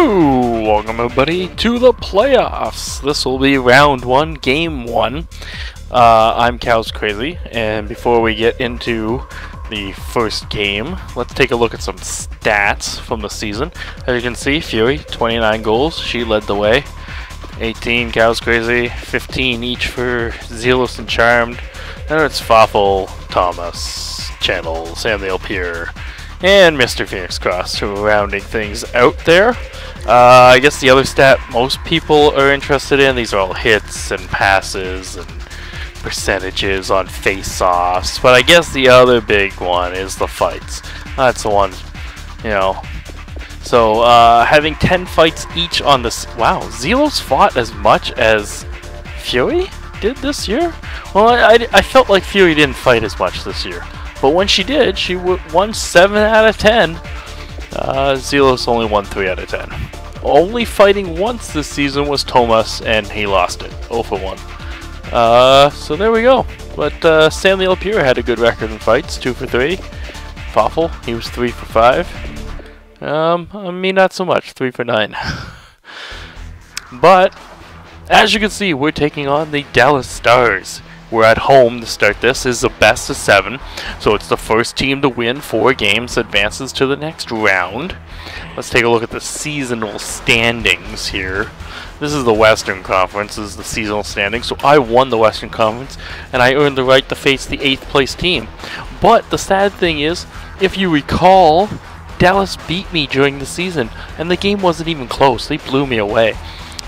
Hello! Welcome everybody to the playoffs. This will be round 1, game 1. I'm Cows Crazy, and before we get into the first game, let's take a look at some stats from the season. As you can see, Fury, 29 goals, she led the way. 18 Cows Crazy, 15 each for Zealous and Charmed. Then it's Fawful, Thomas, Channel, Samuel Pier, and Mr. Phoenix Cross, who are rounding things out there. I guess the other stat most people are interested in, these are all hits and passes and percentages on face-offs, but I guess the other big one is the fights. That's the one, you know. So, having 10 fights each on this. Wow, Zelos fought as much as Fury did this year? Well, I felt like Fury didn't fight as much this year. But when she did, she won 7 out of 10. Zelos only won 3 out of 10. Only fighting once this season was Thomas, and he lost it. 0 for 1. So there we go. But Stanley Cup had a good record in fights. 2 for 3. Fawful, he was 3 for 5. Me not so much. 3 for 9. But, as you can see, we're taking on the Dallas Stars. We're at home to start. This is the best of 7, so it's the first team to win 4 games advances to the next round. Let's take a look at the seasonal standings here. This is the Western Conference. This is the seasonal standings. So I won the Western Conference, and I earned the right to face the 8th place team. But the sad thing is, if you recall, Dallas beat me during the season, and the game wasn't even close. They blew me away.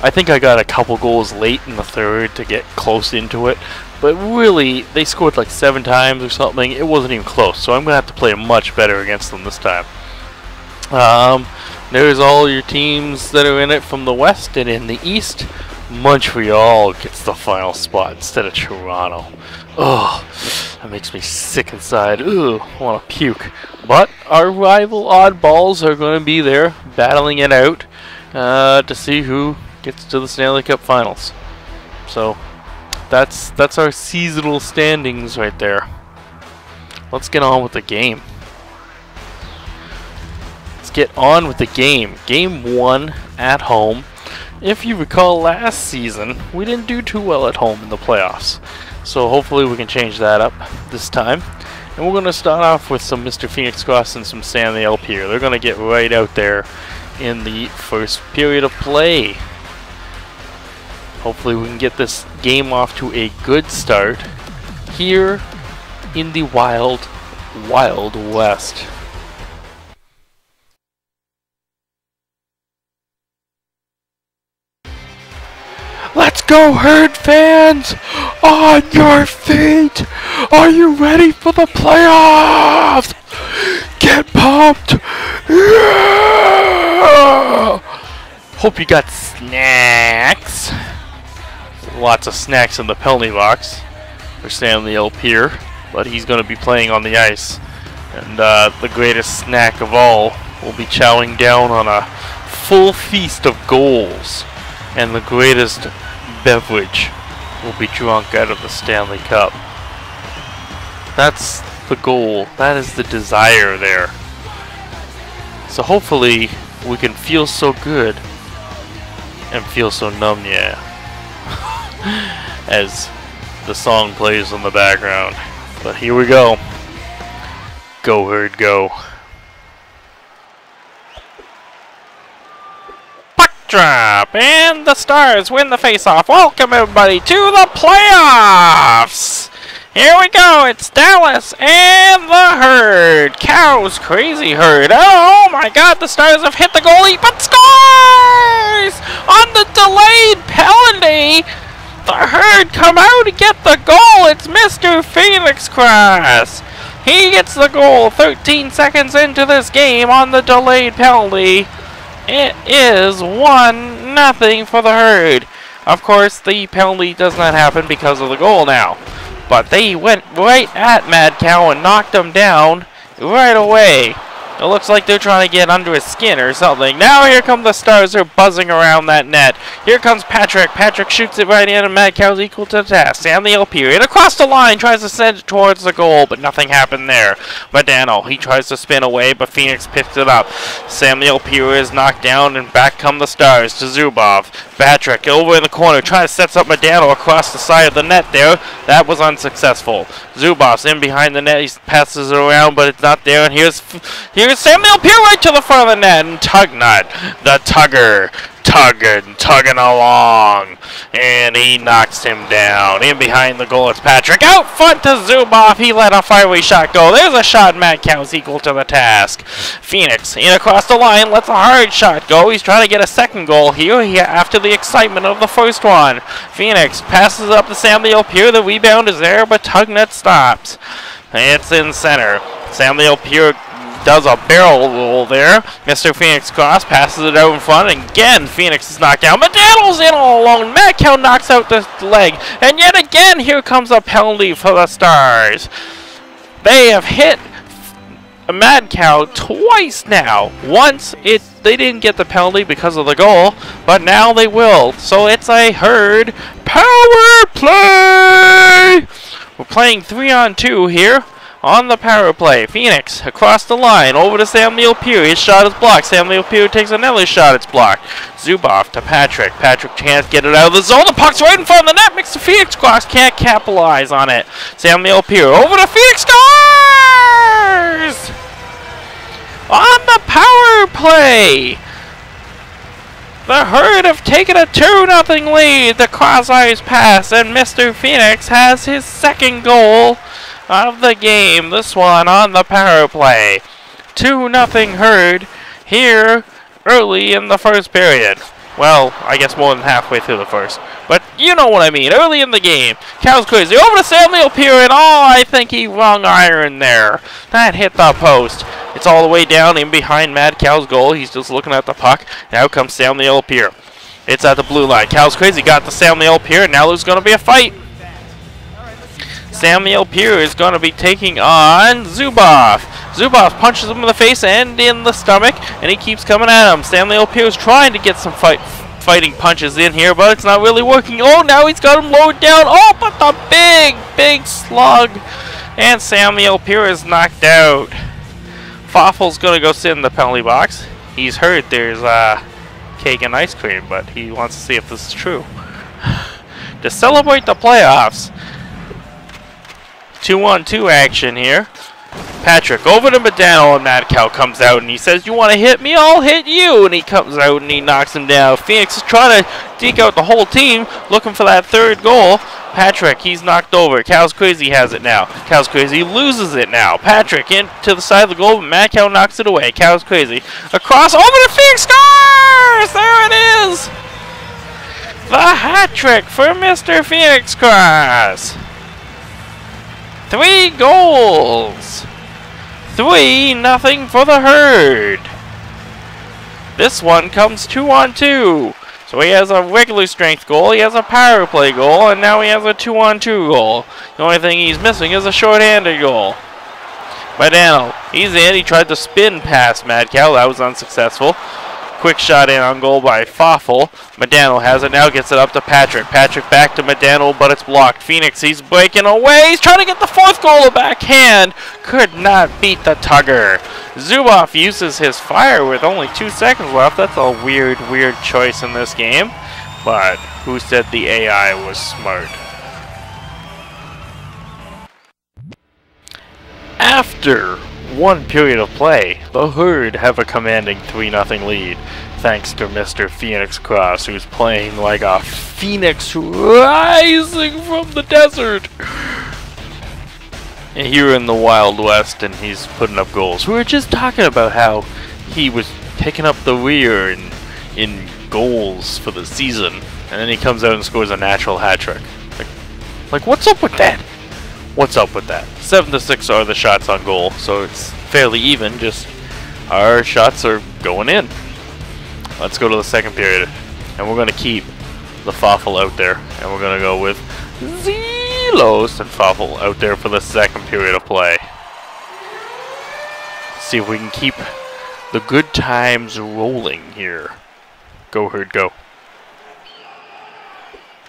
I think I got a couple goals late in the third to get close into it. But really, they scored like 7 times or something. It wasn't even close. So I'm going to have to play much better against them this time. There's all your teams that are in it from the West, and in the East, Montreal gets the final spot instead of Toronto. Ugh, that makes me sick inside. Ugh, I want to puke. But our rival oddballs are going to be there, battling it out to see who gets to the Stanley Cup Finals. So that's our seasonal standings right there. Let's get on with the game. Let's get on with the game. Game 1 at home. If you recall last season, we didn't do too well at home in the playoffs. So hopefully we can change that up this time. And we're going to start off with some Mr. Phoenix Cross and some Stanley Cup here. They're going to get right out there in the first period of play. Hopefully we can get this game off to a good start here in the wild, wild west. Let's go, Herd fans! On your feet! Are you ready for the playoffs? Get pumped! Yeah! Hope you got snacks. Lots of snacks in the penalty box for Stanley Cup here, but he's going to be playing on the ice. And the greatest snack of all will be chowing down on a full feast of goals. And the greatest beverage will be drunk out of the Stanley Cup. That's the goal. That is the desire there. So hopefully we can feel so good and feel so numb, yeah. As the song plays in the background. But here we go. Go, Herd, go. Puck drop! And the Stars win the face-off. Welcome, everybody, to the playoffs! Here we go. It's Dallas and the Herd. Cows Crazy Herd. Oh my god, the Stars have hit the goalie, but scores! On the delayed penalty! The Herd come out and get the goal. It's Mr. Phoenix Cross. He gets the goal 13 seconds into this game on the delayed penalty. It is 1-0 for the Herd. Of course, the penalty does not happen because of the goal now. But they went right at Mad Cow and knocked him down right away. It looks like they're trying to get under his skin or something. Now here come the Stars. They're buzzing around that net. Here comes Patrick. Patrick shoots it right in, and Mad Cow's equal to the task. Stanley Cup and across the line, tries to send it towards the goal, but nothing happened there. Modano, he tries to spin away, but Phoenix picks it up. Samuel Pure is knocked down, and back come the Stars to Zubov. Patrick over in the corner, trying to set up Modano across the side of the net there. That was unsuccessful. Zubov's in behind the net. He passes it around, but it's not there. And here's Samuel Pure right to the front of the net. And Tugnut, the tugger, tugging along. And he knocks him down. In behind the goal, it's Patrick. Out front to Zubov. He let a fairway shot go. There's a shot. Mad Cow's equal to the task. Phoenix in across the line. Lets a hard shot go. He's trying to get a second goal here after the excitement of the first one. Phoenix passes up to Samuel Pure. The rebound is there, but Tugnut stops. It's in center. Samuel Pure does a barrel roll there. Mr. Phoenix Cross passes it out in front, and again Phoenix is knocked down. Modano's in all alone. Mad Cow knocks out the leg, and yet again here comes a penalty for the Stars. They have hit Mad Cow twice now. Once they didn't get the penalty because of the goal, but now they will. So it's a herd power play. We're playing 3-on-2 here on the power play. Phoenix across the line over to Samuel Pure. His shot is blocked. Samuel Pure takes another shot. It's blocked. Zubov to Patrick. Patrick can't get it out of the zone. The puck's right in front of the net. Makes the Phoenix Cross. Can't capitalize on it. Samuel Pure over to Phoenix. Scores! On the power play. The Herd have taken a 2-0 lead. The cross-ice pass, and Mr. Phoenix has his second goal of the game. This one on the power play. 2-0 Herd here early in the first period. Well, I guess more than halfway through the first. But you know what I mean. Early in the game. Cow's crazy. Over to Samuel Pure, and I think he wrung iron there. That hit the post. It's all the way down in behind Mad Cow's goal. He's just looking at the puck. Now comes Samuel Pure. It's at the blue line. Cow's crazy. Got the Samuel Pure. Now there's going to be a fight. Samuel Pure is going to be taking on Zubov. Zubov punches him in the face and in the stomach, and he keeps coming at him. Samuel Pure is trying to get some fighting punches in here, but it's not really working. Oh, now he's got him lowered down. Oh, but the big slug. And Samuel Pure is knocked out. Faffel's going to go sit in the penalty box. He's heard there's cake and ice cream, but he wants to see if this is true. To celebrate the playoffs, 2-on-2 action here. Patrick over to Modano, and Mad Cow comes out and he says, "You want to hit me? I'll hit you." And he comes out and he knocks him down. Phoenix is trying to deke out the whole team, looking for that third goal. Patrick, he's knocked over. Cow's Crazy has it now. Cow's Crazy loses it now. Patrick into the side of the goal, but Mad Cow knocks it away. Cow's Crazy across over to Phoenix. Scores! There it is! The hat trick for Mr. Phoenix Cross. 3 goals. 3-0 for the Herd. This one comes 2-on-2. So he has a regular strength goal, he has a power play goal, and now he has a 2-on-2 goal. The only thing he's missing is a short-handed goal. Modano, he's in. He tried to spin past Mad Cow. That was unsuccessful. Quick shot in on goal by Faffel. Modano has it now, gets it up to Patrick. Patrick back to Modano, but it's blocked. Phoenix, he's breaking away. He's trying to get the 4th goal, a backhand. Could not beat the Tugger. Zubov uses his fire with only 2 seconds left. That's a weird choice in this game. But who said the AI was smart? After 1 period of play, the Herd have a commanding 3-0 lead, thanks to Mr. Phoenix Cross, who's playing like a phoenix rising from the desert. And here in the Wild West, and he's putting up goals. We were just talking about how he was picking up the rear in goals for the season, and then he comes out and scores a natural hat trick. Like what's up with that? What's up with that? 7-6 are the shots on goal, so it's fairly even, just our shots are going in. Let's go to the second period, and we're going to keep the Faffel out there, and we're going to go with Zelos and Faffel out there for the second period of play. See if we can keep the good times rolling here. Go, Herd, go.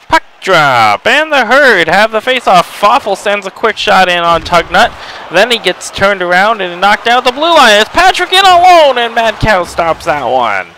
Puck drop, and the Herd have the face-off. Foffel sends a quick shot in on Tugnut. Then he gets turned around and knocked out the blue line. It's Patrick in alone, and Mad Cow stops that one.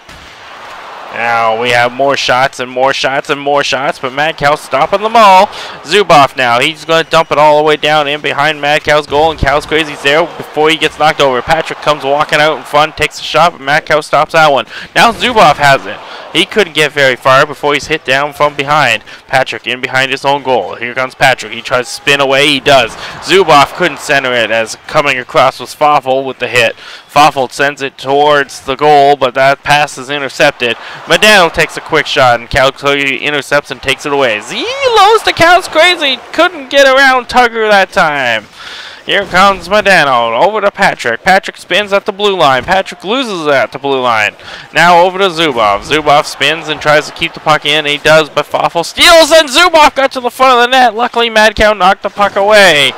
Now we have more shots and more shots and more shots, but Mad Cow stopping them all. Zubov now, he's going to dump it all the way down in behind Mad Cow's goal, and Cow's Crazy's there before he gets knocked over. Patrick comes walking out in front, takes a shot, but Mad Cow stops that one. Now Zubov has it. He couldn't get very far before he's hit down from behind. Patrick in behind his own goal. Here comes Patrick. He tries to spin away. He does. Zubov couldn't center it as coming across was Foffel with the hit. Foffel sends it towards the goal, but that pass is intercepted. Medano takes a quick shot, and Cal Crazy intercepts and takes it away. Zelos to Cal's Crazy. Couldn't get around Tugger that time. Here comes Medano, over to Patrick. Patrick spins at the blue line. Patrick loses at the blue line. Now over to Zubov. Zubov spins and tries to keep the puck in. He does, but Foffel steals, and Zubov got to the front of the net. Luckily, Mad Cow knocked the puck away.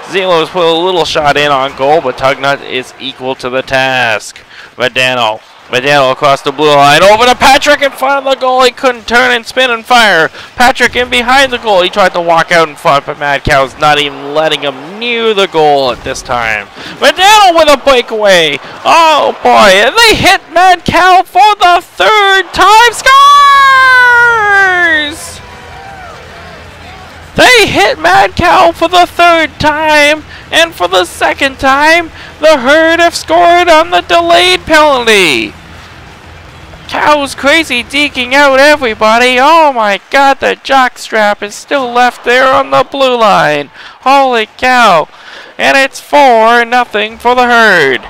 Zelos put a little shot in on goal, but Tugnut is equal to the task. Medano across the blue line, over to Patrick in front of the goal. He couldn't turn and spin and fire. Patrick in behind the goal. He tried to walk out in front, but Mad Cow's not even letting him near the goal at this time. Medano with a breakaway. Oh boy, and they hit Mad Cow for the third time. Scores! They hit Mad Cow for the third time, and for the second time, the Herd have scored on the delayed penalty. Cow's Crazy deking out everybody. Oh my god, the jockstrap is still left there on the blue line. Holy cow. And it's 4-0 for the Herd.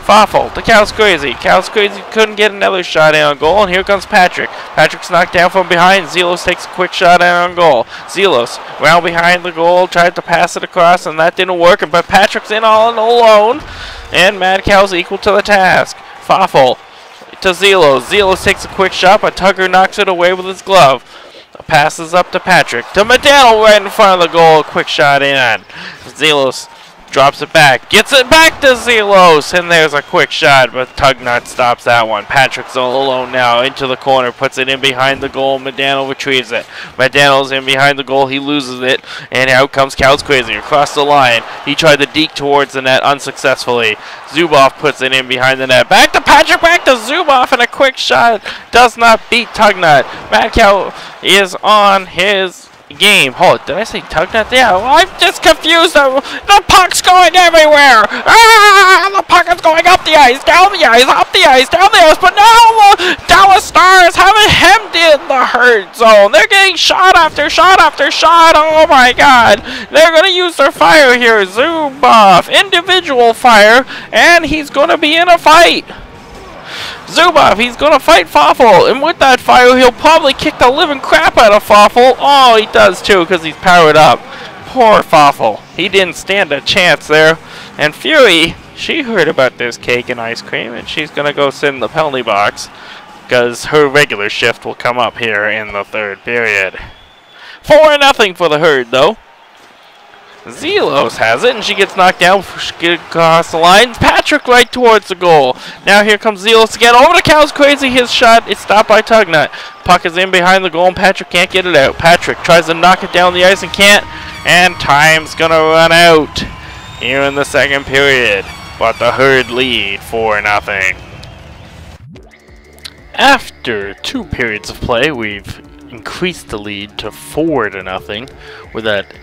Foffel to Cow's Crazy. Cow's Crazy couldn't get another shot in on goal, and here comes Patrick. Patrick's knocked down from behind. Zelos takes a quick shot in on goal. Zelos round behind the goal, tried to pass it across, and that didn't work, but Patrick's in all alone, and Mad Cow's equal to the task. Foffel to Zelos. Zelos takes a quick shot, but Tugger knocks it away with his glove. Passes up to Patrick. To Medano right in front of the goal. Quick shot in. Zelos drops it back. Gets it back to Zelos. And there's a quick shot, but Tugnut stops that one. Patrick's all alone now. Into the corner. Puts it in behind the goal. Medano retrieves it. Medano's in behind the goal. He loses it. And out comes Cow's Crazy across the line. He tried to deke towards the net unsuccessfully. Zubov puts it in behind the net. Back to Patrick. Back to Zubov. And a quick shot does not beat Tugnut. Mad Cow is on his game. Hold, did I say Tugnut? Yeah, well, I'm just confused. The puck's going everywhere. The puck is going up the ice, down the ice, up the ice, down the ice. But now the Dallas Stars haven't hemmed in the Herd zone. They're getting shot after shot after shot. Oh my god. They're going to use their fire here. Zubov, individual fire, and he's going to be in a fight. Zubov, he's going to fight Foffel, and with that fire, he'll probably kick the living crap out of Foffel. Oh, he does too, because he's powered up. Poor Foffel. He didn't stand a chance there. And Fury, she heard about this cake and ice cream, and she's going to go sit in the penalty box, because her regular shift will come up here in the third period. 4-0 for the Herd, though. Zelos has it, and she gets knocked down across the line. Patrick right towards the goal. Now here comes Zelos again. Over to Cow's Crazy. His shot is stopped by Tugnut. Puck is in behind the goal, and Patrick can't get it out. Patrick tries to knock it down the ice and can't. And time's going to run out here in the second period. But the Herd lead 4-0. After 2 periods of play, we've increased the lead to 4-0 with that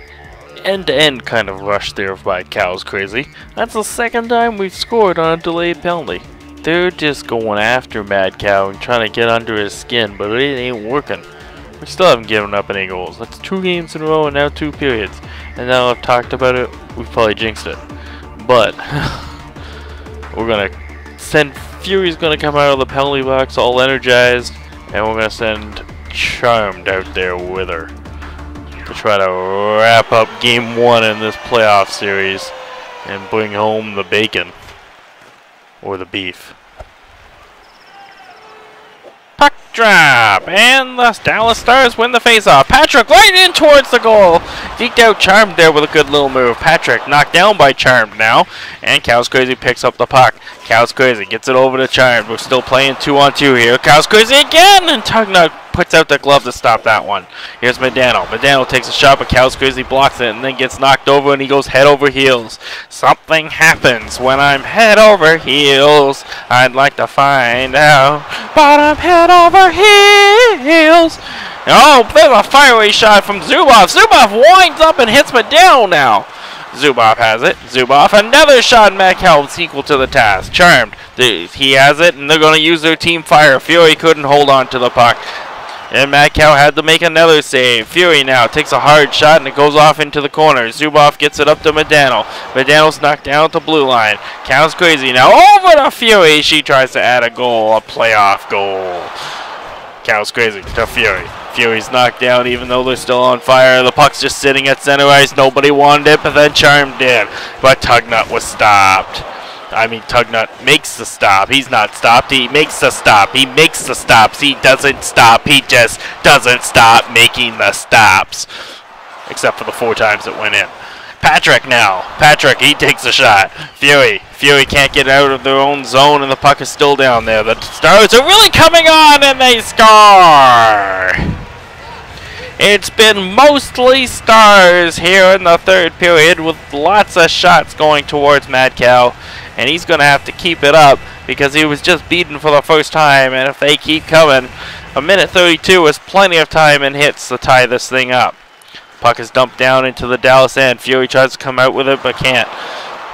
end-to-end kind of rush there by Cow's Crazy. That's the second time we've scored on a delayed penalty. They're just going after Mad Cow and trying to get under his skin, but it ain't working. We still haven't given up any goals. That's 2 games in a row and now 2 periods. And now I've talked about it, we've probably jinxed it. But we're gonna send Fury's gonna come out of the penalty box all energized, and we're gonna send Charmed out there with her to try to wrap up game 1 in this playoff series and bring home the bacon or the beef. Puck drop, and the Dallas Stars win the faceoff. Patrick right in towards the goal, Deked out Charmed there with a good little move. Patrick knocked down by Charmed now. And Cows Crazy picks up the puck. Cows Crazy gets it over to Charmed. We're still playing 2-on-2 here. Cows Crazy again! And Tugnut puts out the glove to stop that one. Here's Medano. Medano takes a shot, but Cows Crazy blocks it and then gets knocked over and he goes head over heels. Something happens when I'm head over heels. I'd like to find out, but I'm head over heels. Oh, there's a fiery shot from Zubov. Zubov winds up and hits Medano now. Zubov has it. Zubov, another shot. Metcalf is equal to the task. Charmed. He has it, and they're going to use their team fire. Fury couldn't hold on to the puck. And Metcalf had to make another save. Fury now takes a hard shot, and it goes off into the corner. Zubov gets it up to Medano. Medano's knocked down at the blue line. Cows Crazy now over to Fury. She tries to add a goal, a playoff goal. Cows Crazy to Fury. Fury's knocked down even though they're still on fire. The puck's just sitting at center ice. Nobody wanted it, but then Charm did. But Tugnut was stopped. I mean, Tugnut makes the stop. He's not stopped. He makes the stop. He makes the stops. He doesn't stop. He just doesn't stop making the stops. Except for the 4 times it went in. Patrick now. Patrick, he takes a shot. Fury. Fury can't get out of their own zone, and the puck is still down there. The Stars are really coming on, and they score! It's been mostly Stars here in the third period with lots of shots going towards Mad Cow. And he's going to have to keep it up because he was just beaten for the first time. And if they keep coming, a minute 32 is plenty of time and hits to tie this thing up. Puck is dumped down into the Dallas end. Fury tries to come out with it but can't.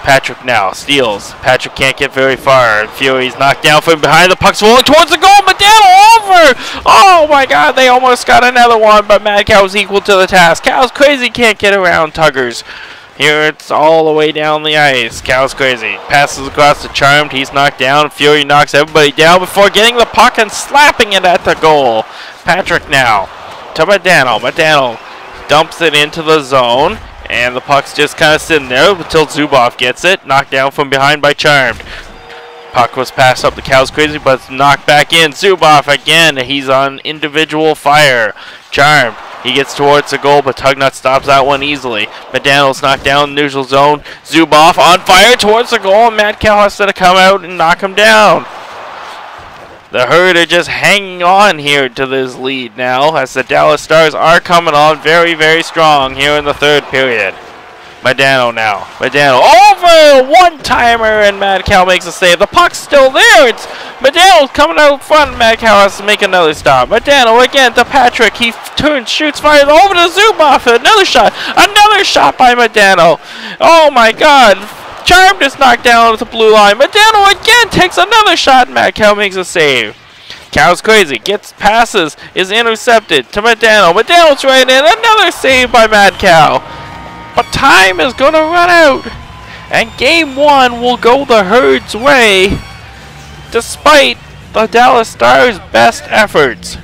Patrick now steals. Patrick can't get very far. Fury's knocked down from behind. The puck's rolling towards the goal. Medano over! Oh my god, they almost got another one, but Mad Cow's equal to the task. Cow's Crazy can't get around Tuggers. Here it's all the way down the ice. Cow's Crazy passes across to Charmed. He's knocked down. Fury knocks everybody down before getting the puck and slapping it at the goal. Patrick now to Medano. Medano dumps it into the zone. And the puck's just kind of sitting there until Zubov gets it. Knocked down from behind by Charmed. Puck was passed up to Cows Crazy, but it's knocked back in. Zubov again. He's on individual fire. Charmed. He gets towards the goal, but Tugnut stops that one easily. Medano's knocked down in the neutral zone. Zubov on fire towards the goal, and Matt Cal has to come out and knock him down. The Herd are just hanging on here to this lead now, as the Dallas Stars are coming on very, very strong here in the third period. Medano now. Medano over! One-timer, and Mad Cow makes a save. The puck's still there. It's Medano coming out front. Mad Cow has to make another stop. Medano again to Patrick. He turns, shoots, fires over to Zubov. Another shot. Another shot by Medano. Oh my god. Charmed is knocked down at the blue line. Medano again takes another shot. Mad Cow makes a save. Cow's Crazy gets passes, is intercepted to Medano. Medano's right in. Another save by Mad Cow. But time is going to run out. And game 1 will go the Herd's way, despite the Dallas Stars' best efforts.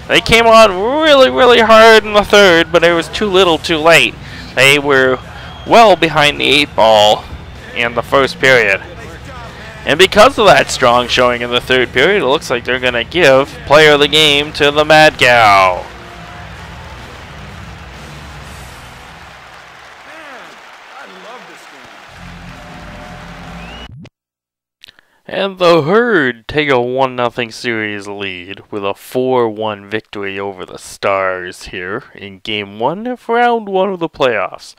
They came on really, really hard in the third, but it was too little too late. They were well behind the 8 ball in the first period. And because of that strong showing in the third period, it looks like they're going to give player of the game to the Mad Cow. And the Herd take a 1-0 series lead with a 4-1 victory over the Stars here in Game 1 of Round 1 of the playoffs.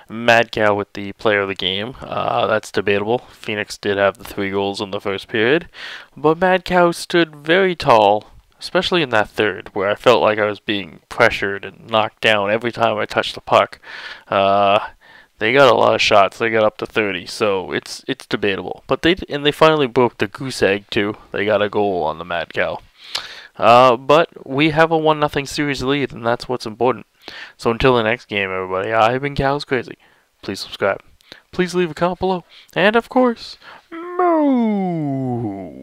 Mad Cow with the player of the game. That's debatable. Phoenix did have the 3 goals in the first period, but Mad Cow stood very tall, especially in that third, where I felt like I was being pressured and knocked down every time I touched the puck. They got a lot of shots. They got up to 30, so it's debatable. But they finally broke the goose egg too. They got a goal on the Mad Cow. But we have a 1-0 series lead, and that's what's important. So until the next game, everybody, I've been Cows Crazy. Please subscribe. Please leave a comment below. And of course, moo!